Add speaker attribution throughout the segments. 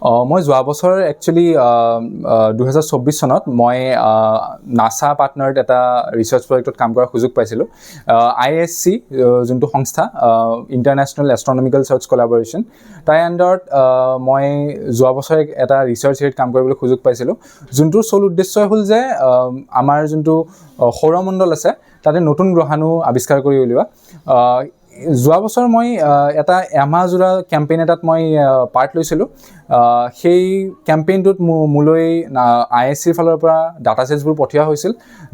Speaker 1: মই যোৱা বছৰ একচুৱেলি 2024 চনত মই নাছা পাৰ্টনাৰত এটা ৰিচাৰ্চ প্ৰজেক্টত কাম কৰাৰ সুযোগ পাইছিলোঁ। ISC যোনটো সংস্থা ইণ্টাৰনেশ্যনেল এষ্ট্ৰনমিকেল ৰিচাৰ্চ কলাবৰেশ্যন, তাই আণ্ডাৰত মই যোৱা বছৰ এটা ৰিচাৰ্চ হেৰিত কাম কৰিবলৈ সুযোগ পাইছিলোঁ, যোনটোৰ চল উদ্দেশ্য হ'ল যে আমাৰ যোনটো সৌৰমণ্ডল আছে তাতে নতুন গ্ৰহাণু আৱিষ্কাৰ কৰি উলিওৱা। যোৱা বছৰ মই এটা এমাহজোৰা কেম্পেইন এটাত মই পাৰ্ট লৈছিলোঁ। সেই কেম্পেইনটোত মোলৈ ISCৰ ফালৰ পৰা ডাটা ছেটছবোৰ পঠিওৱা হৈছিল,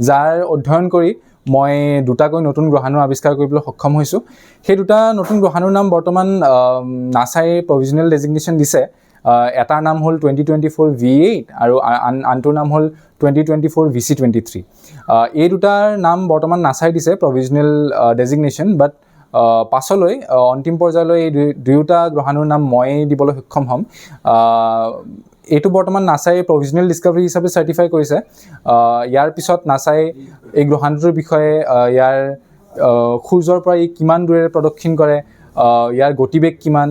Speaker 1: যাৰ অধ্যয়ন কৰি মই দুটাকৈ নতুন গ্ৰহাণু আৱিষ্কাৰ কৰিবলৈ সক্ষম হৈছোঁ। সেই দুটা নতুন গ্ৰহাণুৰ নাম বৰ্তমান নাছাই প্ৰভিজনেল ডেজিগনেশ্যন দিছে। এটাৰ নাম হ'ল 2024 V8 আৰু আনটোৰ নাম হ'ল 2024 VC23। এই দুটাৰ নাম বৰ্তমান নাছাই দিছে প্ৰভিজনেল ডেজিগনেশ্যন, বাট পাছলৈ অন্তিম পৰ্যায়লৈ এই দুয়োটা গ্ৰহাণুৰ নাম মই দিবলৈ সক্ষম হ'ম। এইটো বৰ্তমান নাছাই প্ৰভিজনেল ডিছকাভাৰী হিচাপে চাৰ্টিফাই কৰিছে। ইয়াৰ পিছত নাছাই এই গ্ৰহাণুটোৰ বিষয়ে ইয়াৰ সূৰ্যৰ পৰা ই কিমান দূৰেৰে প্ৰদক্ষিণ কৰে, ইয়াৰ গতিবেগ কিমান,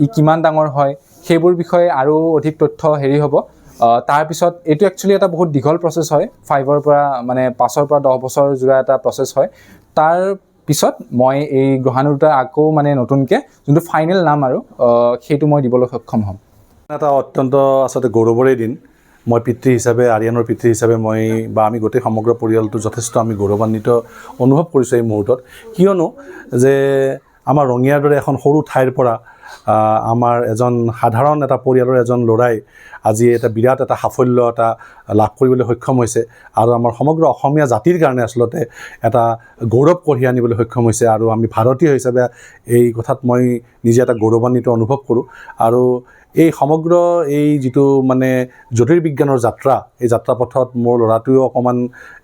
Speaker 1: ই কিমান ডাঙৰ হয়, সেইবোৰ বিষয়ে আৰু অধিক তথ্য হেৰি হ'ব। তাৰপিছত এইটো একচুৱেলি এটা বহুত দীঘল প্ৰচেছ হয়, 5ৰ পৰা 10 বছৰ জোৰা এটা প্ৰচেছ হয়। তাৰ পিছত মই এই গ্ৰহাণু দুটা আকৌ নতুনকৈ যোনটো ফাইনেল নাম আৰু সেইটো মই দিবলৈ সক্ষম হ'ম।
Speaker 2: এটা অত্যন্ত আচলতে গৌৰৱৰে দিন। মই পিতৃ হিচাপে, আৰিয়ানৰ পিতৃ হিচাপে আমি গোটেই সমগ্ৰ পৰিয়ালটো যথেষ্ট আমি গৌৰৱান্বিত অনুভৱ কৰিছোঁ এই মুহূৰ্তত, কিয়নো যে আমাৰ ৰঙিয়াৰ দৰে এখন সৰু ঠাইৰ পৰা আমাৰ এজন সাধাৰণ এটা পৰিয়ালৰ এজন ল'ৰাই আজি এটা বিৰাট এটা সাফল্য এটা লাভ কৰিবলৈ সক্ষম হৈছে আৰু আমাৰ সমগ্ৰ অসমীয়া জাতিৰ কাৰণে আচলতে এটা গৌৰৱ কঢ়িয়াই আনিবলৈ সক্ষম হৈছে। আৰু আমি ভাৰতীয় হিচাপে এই কথাত মই নিজে এটা গৌৰৱান্বিত অনুভৱ কৰোঁ। আৰু এই সমগ্ৰ এই যিটো জ্যোতিৰ্বিজ্ঞানৰ যাত্ৰা, এই যাত্ৰাপথত মোৰ ল'ৰাটোৱেও অকণমান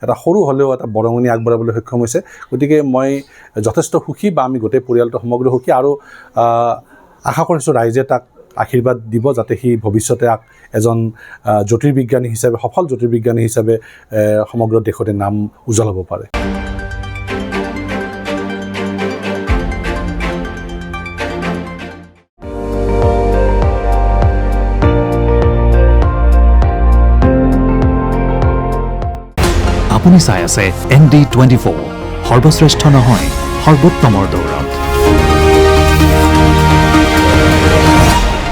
Speaker 2: এটা সৰু হ'লেও এটা বৰঙণি আগবঢ়াবলৈ সক্ষম হৈছে। গতিকে মই যথেষ্ট সুখী, বা আমি গোটেই পৰিয়ালটো সমগ্ৰ সুখী, আৰু আশা কৰিছোঁ ৰাইজে তাক আশীৰ্বাদ দিব যাতে সি ভৱিষ্যতে এজন জ্যোতিৰ্বিজ্ঞানী হিচাপে, সফল জ্যোতিৰ্বিজ্ঞানী হিচাপে সমগ্ৰ দেশতে নাম উজ্জ্বল হ'ব পাৰে।
Speaker 3: আপুনি চাই আছে ND24, সৰ্বশ্ৰেষ্ঠ নহয় সৰ্বোত্তমৰ দৌৰ।